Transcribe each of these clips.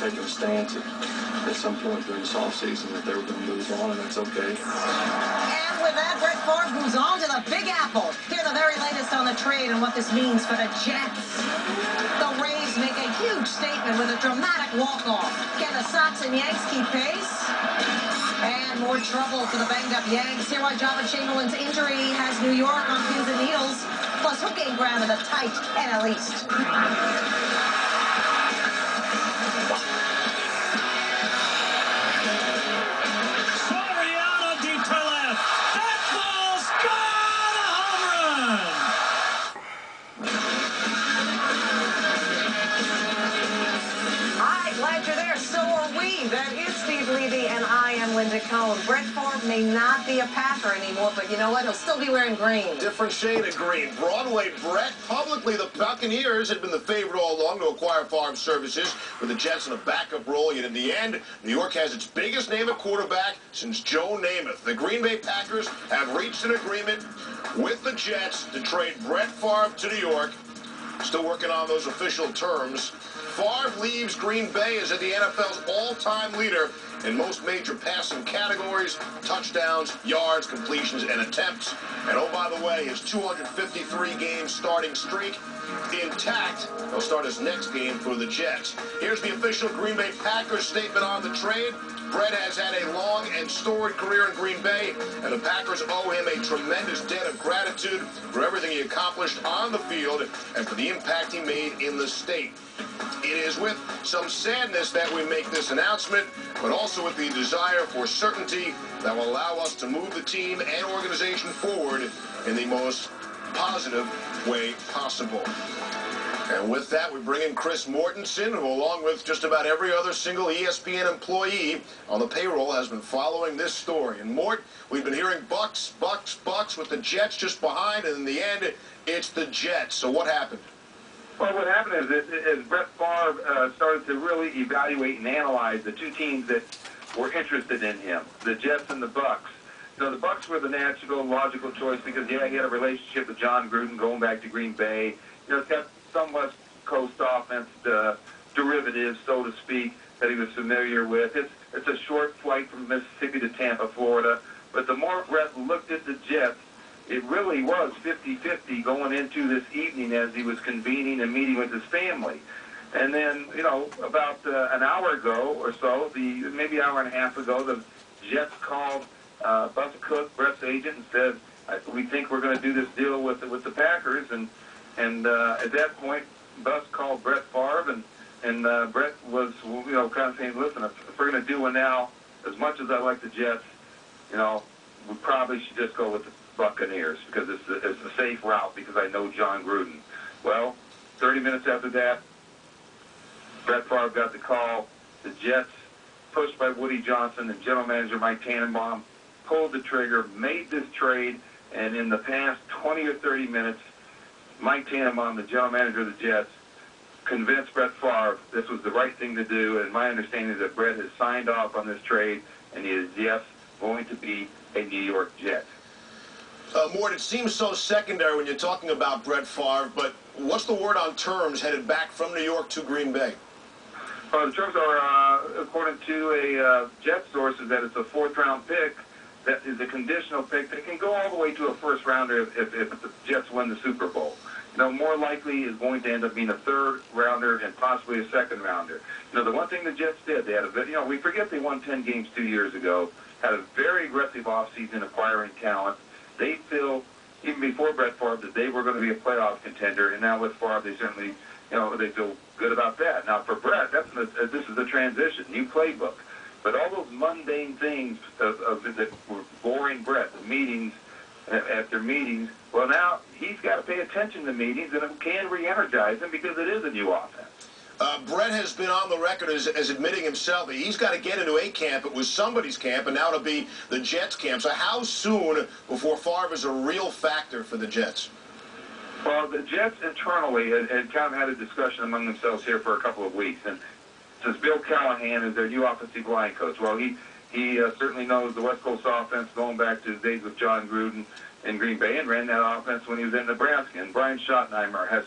taking a stance at some point during this offseason that they were going to move on, and that's okay. And with that, Brett Favre moves on to the Big Apple. Hear the very latest on the trade and what this means for the Jets. The Rays make a huge statement with a dramatic walk-off. Can the Sox and Yanks keep pace? And more trouble for the banged-up Yanks. Here why Jonathan Chamberlain's injury has New York on pins and needles. Plus, who gained ground in the tight NL East? That is Steve Levy, and I am Linda Cohn. Brett Favre may not be a Packer anymore, but you know what? He'll still be wearing green. Different shade of green. Broadway Brett. Publicly, the Buccaneers had been the favorite all along to acquire Favre's services, with the Jets in a backup role. Yet in the end, New York has its biggest name at quarterback since Joe Namath. The Green Bay Packers have reached an agreement with the Jets to trade Brett Favre to New York. Still working on those official terms. Favre leaves Green Bay as the NFL's all-time leader in most major passing categories, touchdowns, yards, completions, and attempts. And oh, by the way, his 253-game starting streak intact. He'll start his next game for the Jets. Here's the official Green Bay Packers statement on the trade. Brett has had a long and storied career in Green Bay, and the Packers owe him a tremendous debt of gratitude for everything he accomplished on the field and for the impact he made in the state. It is with some sadness that we make this announcement, but also with the desire for certainty that will allow us to move the team and organization forward in the most positive way possible. And with that, we bring in Chris Mortensen, who, along with just about every other single ESPN employee on the payroll, has been following this story. And Mort, we've been hearing Bucks, Bucks, Bucks, with the Jets just behind, and in the end, it's the Jets. So what happened? Well, what happened is as Brett Favre started to really evaluate and analyze the two teams that were interested in him, the Jets and the Bucks. You know, the Bucks were the natural, logical choice because, yeah, he had a relationship with John Gruden going back to Green Bay. You know, it's got some West Coast offense derivatives, so to speak, that he was familiar with. It's a short flight from Mississippi to Tampa, Florida. But the more Brett looked at the Jets, it really was 50-50 going into this evening as he was convening a meeting with his family. And then, you know, about an hour ago or so, maybe an hour and a half ago, the Jets called Bus Cook, Brett's agent, and said, we think we're going to do this deal with the Packers. And at that point, Bus called Brett Favre, and Brett was, you know, kind of saying, listen, if we're going to do one now, as much as I like the Jets, you know, we probably should just go with the Buccaneers because it's a safe route because I know John Gruden. Well, 30 minutes after that, Brett Favre got the call. The Jets, pushed by Woody Johnson and general manager Mike Tannenbaum, pulled the trigger, made this trade, and in the past 20 or 30 minutes, Mike Tannenbaum, the general manager of the Jets, convinced Brett Favre this was the right thing to do, and my understanding is that Brett has signed off on this trade, and he is, yes, going to be a New York Jet. Mort, it seems so secondary when you're talking about Brett Favre, but what's the word on terms headed back from New York to Green Bay? The terms are, according to a Jet source, is that it's a fourth-round pick that is a conditional pick that can go all the way to a first-rounder if the Jets win the Super Bowl. You know, more likely is going to end up being a third-rounder and possibly a second-rounder. You know, the one thing the Jets did, they had we forget they won 10 games 2 years ago, had a very aggressive offseason acquiring talent. They feel, even before Brett Favre, that they were going to be a playoff contender, and now with Favre, they certainly, you know, they feel good about that. Now, for Brett, this is the transition, new playbook. But all those mundane things that were boring Brett, the meetings after meetings, well, now he's got to pay attention to meetings, and it can re-energize him because it is a new offense. Brett has been on the record as admitting himself that he's got to get into a camp. It was somebody's camp, and now it'll be the Jets' camp. So how soon before Favre is a real factor for the Jets? Well, the Jets internally had kind of had a discussion among themselves here for a couple of weeks. And since Bill Callahan is their new offensive line coach, well, he certainly knows the West Coast offense going back to his days with John Gruden in Green Bay and ran that offense when he was in Nebraska. And Brian Schottenheimer has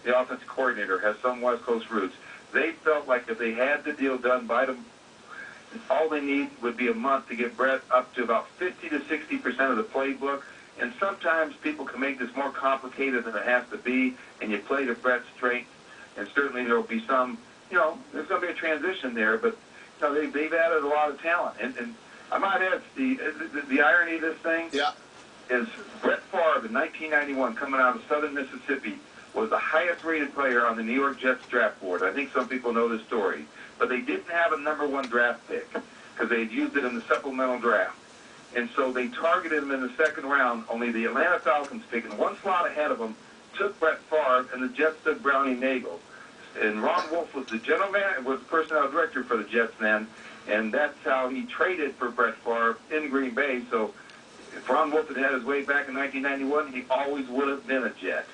the offensive coordinator, has some West Coast roots. They felt like if they had the deal done by them, all they need would be a month to get Brett up to about 50 to 60% of the playbook. And sometimes people can make this more complicated than it has to be, and you play to Brett's strength. And certainly there will be some, there's going to be a transition there, but they've added a lot of talent. And I might add, the irony of this thing is Brett Favre in 1991, coming out of southern Mississippi, was the highest-rated player on the New York Jets draft board. I think some people know this story. But they didn't have a #1 draft pick because they had used it in the supplemental draft. And so they targeted him in the second round, only the Atlanta Falcons, picking one slot ahead of him, took Brett Favre, and the Jets took Brownie Nagel. And Ron Wolf was the general manager, was the personnel director for the Jets then, and that's how he traded for Brett Favre in Green Bay. So if Ron Wolf had had his way back in 1991, he always would have been a Jet.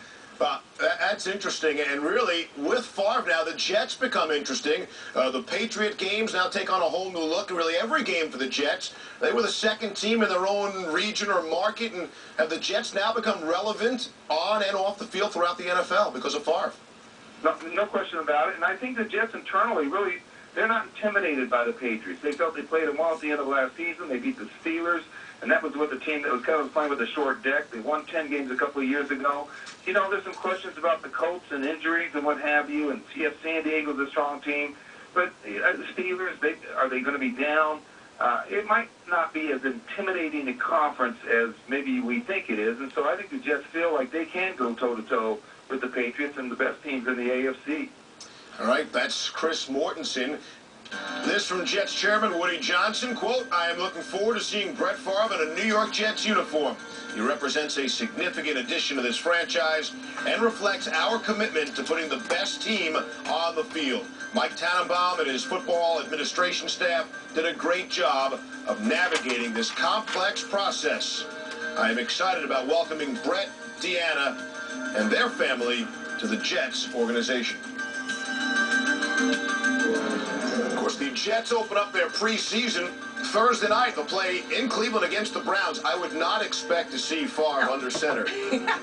That's interesting, and really, with Favre now, the Jets become interesting. The Patriot games now take on a whole new look, and really every game for the Jets. They were the second team in their own region or market, and have the Jets now become relevant on and off the field throughout the NFL because of Favre? No question about it, and I think the Jets internally really, they're not intimidated by the Patriots. They felt they played them well at the end of last season. They beat the Steelers, and that was with the team that was kind of playing with a short deck. They won 10 games a couple of years ago. There's some questions about the Colts and injuries and what have you, and yes, San Diego's a strong team, but the Steelers, are they going to be down? It might not be as intimidating a conference as maybe we think it is, and so I think the Jets feel like they can go toe-to-toe with the Patriots and the best teams in the AFC. All right, that's Chris Mortensen. This from Jets chairman Woody Johnson, quote, "I am looking forward to seeing Brett Favre in a New York Jets uniform. He represents a significant addition to this franchise and reflects our commitment to putting the best team on the field. Mike Tannenbaum and his football administration staff did a great job of navigating this complex process. I am excited about welcoming Brett, Deanna, and their family to the Jets organization." Of course, the Jets open up their preseason Thursday night. They'll play in Cleveland against the Browns. I would not expect to see Favre under center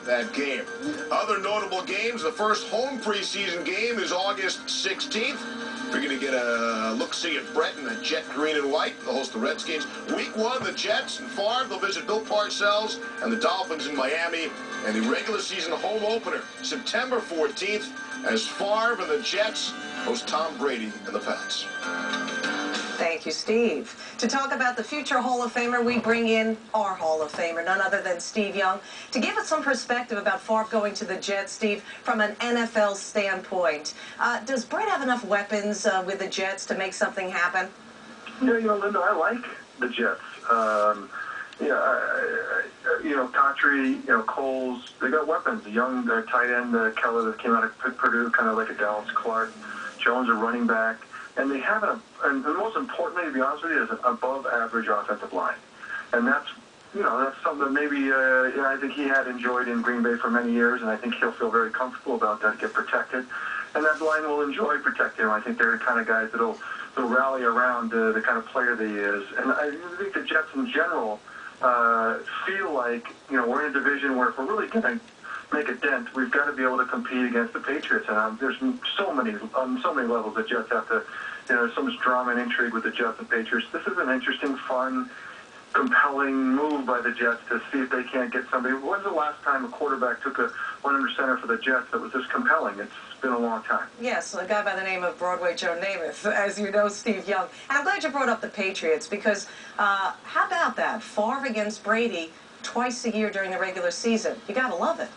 that game. Other notable games, the first home preseason game is August 16th. We're going to get a look-see at Brett in the Jet green and white. They'll host the Redskins. Week 1, the Jets and Favre. They'll visit Bill Parcells and the Dolphins in Miami. And the regular season home opener, September 14th, as Favre and the Jets host Tom Brady and the Pats. Thank you, Steve. To talk about the future Hall of Famer, we bring in our Hall of Famer, none other than Steve Young, to give us some perspective about Favre going to the Jets, Steve, from an NFL standpoint. Does Brett have enough weapons with the Jets to make something happen? Yeah, Linda, I like the Jets. Patry, Coles, they got weapons. The young tight end, Keller, that came out of Purdue, kind of like a Dallas Clark. Jones, a running back. And they have and most importantly, to be honest with you, is an above-average offensive line. And that's something that maybe I think he had enjoyed in Green Bay for many years, and I think he'll feel very comfortable about that, get protected. And that line will enjoy protecting him. I think they're the kind of guys that'll rally around the kind of player that he is. And I think the Jets in general feel like, we're in a division where if we're really going to make a dent, we've got to be able to compete against the Patriots. And there's so many levels the Jets have to, there's so much drama and intrigue with the Jets and Patriots. This is an interesting, fun, compelling move by the Jets to see if they can't get somebody. When's the last time a quarterback took one under center for the Jets that was this compelling? It's been a long time. Yes, a guy by the name of Broadway Joe Namath, as you know, Steve Young. And I'm glad you brought up the Patriots because how about that? Favre against Brady twice a year during the regular season. You got to love it.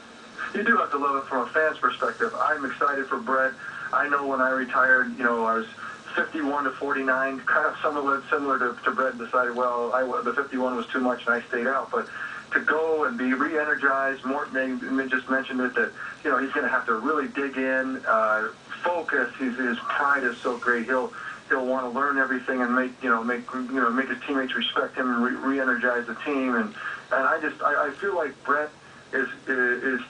You do have to love it from a fan's perspective. I'm excited for Brett. I know when I retired, I was 51 to 49, kind of similar to Brett, decided, well, the 51 was too much and I stayed out. But to go and be re-energized, Morton just mentioned it, that, he's going to have to really dig in, focus. His pride is so great. He'll want to learn everything and make his teammates respect him and re-energize the team. And I feel like Brett is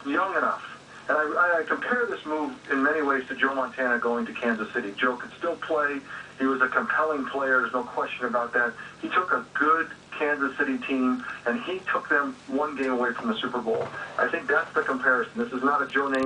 young enough. And I compare this move in many ways to Joe Montana going to Kansas City. Joe could still play. He was a compelling player. There's no question about that. He took a good Kansas City team, and he took them one game away from the Super Bowl. I think that's the comparison. This is not a Joe name.